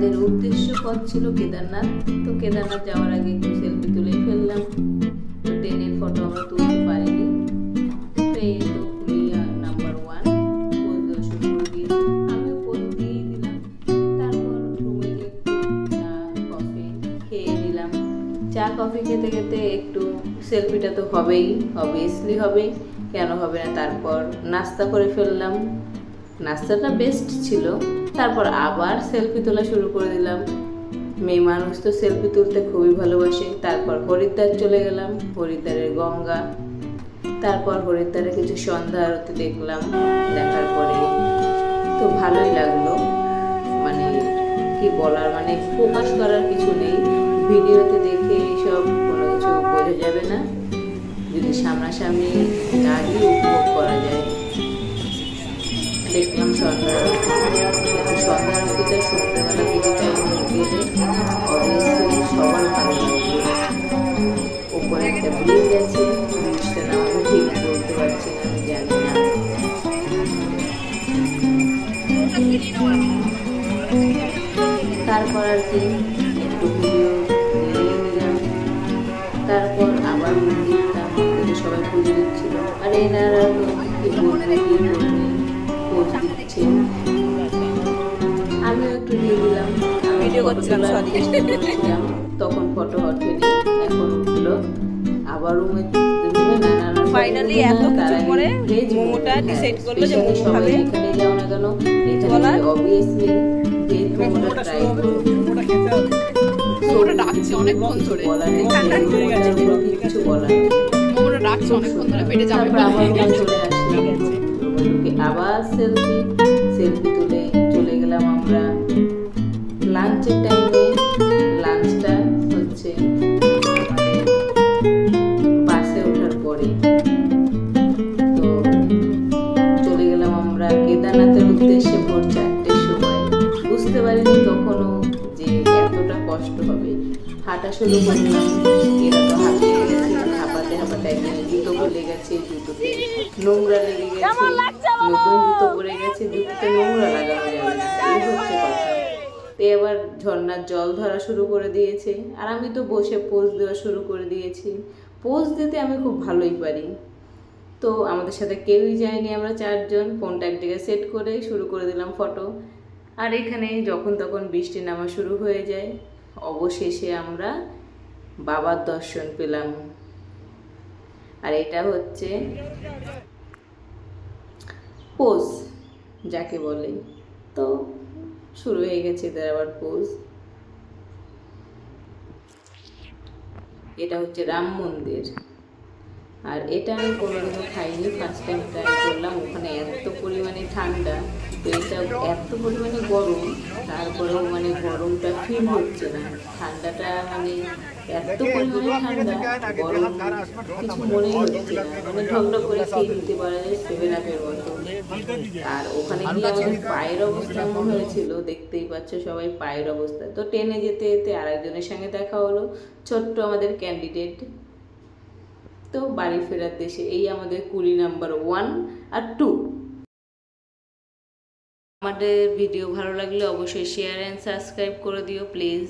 আমাদের উদ্দেশ্য পথ ছিল কেদারনাথ। তো কেদারনাথ যাওয়ার আগে একটু সেলফি তুলেই ফেললাম। তো ট্রেনের ফটো আমরা তুলতে পারিনি। তো এই তো নাম্বার 1 পোজ দেওয়া শুরু করে দিয়েছি, আমিও পোজ দিয়ে দিলাম। তারপর রুমে গিয়ে চা কফি খেয়ে নিলাম। চা কফি খেতে খেতে একটু সেলফিটা তো হবেই, অবভিয়াসলি হবেই, কেন হবে না। তারপর নাস্তা করে ফেললাম, নাস্তাটা বেস্ট ছিল। তারপর আবার সেলফি তোলা শুরু করে দিলাম। মেয়ে মানুষ তো সেলফি তুলতে খুবই ভালোবাসে। তারপর হরিদ্বার চলে গেলাম, হরিদ্বারের গঙ্গা। তারপর হরিদ্বারে কিছু সন্ধ্যা আরতি দেখলাম। দেখার পরে তো ভালোই লাগলো, মানে কি বলার, মানে প্রকাশ করার কিছু নেই। ভিডিওতে দেখে এইসব কোনো কিছু বোঝা যাবে না, যদি সামনাসামনি না গিয়ে উপভোগ করা যায়। দেখলাম সন্ধ্যা আরতিটা সন্ধ্যাবেলা দিকে গেলে অবভিয়াসলি সবার ভালো লাগবে। ওপরে একটা ব্রিজ আছে, ব্রিজটা নাম আমি ঠিক বলতে পারছি না, আমি জানি না। তারপর আর কি একটু ভিডিও নিয়ে নিলাম। তারপর আবার মন্দিরটা, মন্দিরে সবাই পুজো দিচ্ছিল। আর এনারা কি বলবে কি বলবে পোজ দিচ্ছে, আমিও একটু দিয়ে দিলাম। ভিডিও করছিলাম তখন ফটো ওঠেনি, এখন উঠলো। আবার রুমে ফাইনালি এত কিছু পরে মোমোটা ডিসাইড করলো যে মোমো খাবে। এখানে যাও না কেন, এখানে অবভিয়াসলি ভেজ মোমোটা ট্রাই করো। মোমোটা ডাকছে অনেকক্ষণ ধরে, কিছু বলার নেই। মোমোটা ডাকছে অনেকক্ষণ ধরে, পেটে যাবে। আবার চলে আসি, আবার সেলফি তুলে চলে গেলাম আমরা লাঞ্চের টাইমে। লাঞ্চটা হচ্ছে বাসে ওঠার পরে। তো চলে গেলাম আমরা কেদারনাথের উদ্দেশ্যে ভোর 4টের সময়। বুঝতে পারিনি তখনও যে এতটা কষ্ট হবে। হাঁটা শুরু করলাম, এরা তো হাঁপিয়ে গেছে, হাঁপাতে একদিন জুতো খুলে গেছে, জুতোতে নোংরা লেগে গেছে, নতুন জুতো পরে গেছে, জুতোতে নোংরা লাগানো যাবে না, এই হচ্ছে কথা। তো এবার ঝর্ণার জল ধরা শুরু করে দিয়েছে, আর আমি তো বসে পোজ দেওয়া শুরু করে দিয়েছি। পোজ দিতে আমি খুব ভালোই পারি। তো আমাদের সাথে কেউই যায়নি, আমরা 4 জন। ফোনটা একদিকে সেট করে শুরু করে দিলাম ফটো। আর এখানে যখন তখন বৃষ্টি নামা শুরু হয়ে যায়। অবশেষে আমরা বাবার দর্শন পেলাম। আর এটা হচ্ছে পোজ যাকে বলে। তো শুরু হয়ে গেছে এদের আবার পোজ। এটা হচ্ছে রাম মন্দির, আর এটা আমি কোনোদিনও খাইনি, ফার্স্ট টাইম ট্রাই করলাম। ওখানে এত পরিমাণে ঠান্ডা, তো এটা এত পরিমাণে গরম, তারপরেও মানে গরমটা ফিল হচ্ছে না। ঠান্ডাটা মানে এত পরিমাণে ঠান্ডা, গরম কিছু মনেই হচ্ছে না, মানে ঢকঢক করে খেয়ে নিতে পারা যায় 7-আপের মতো। আর ওখানে গিয়ে আমাদের পায়ের অবস্থা এমন হয়েছিল, দেখতেই পাচ্ছ সবাই পায়ের অবস্থা। তো ট্রেনে যেতে যেতে আরেকজনের সঙ্গে দেখা হলো, ছোট্ট আমাদের ক্যান্ডিডেট। তো বাড়ি ফেরার দেশে এই আমাদের কুলি নাম্বার 1 আর 2। আমাদের ভিডিও ভালো লাগলে অবশ্যই শেয়ার অ্যান্ড সাবস্ক্রাইব করে দিও প্লিজ।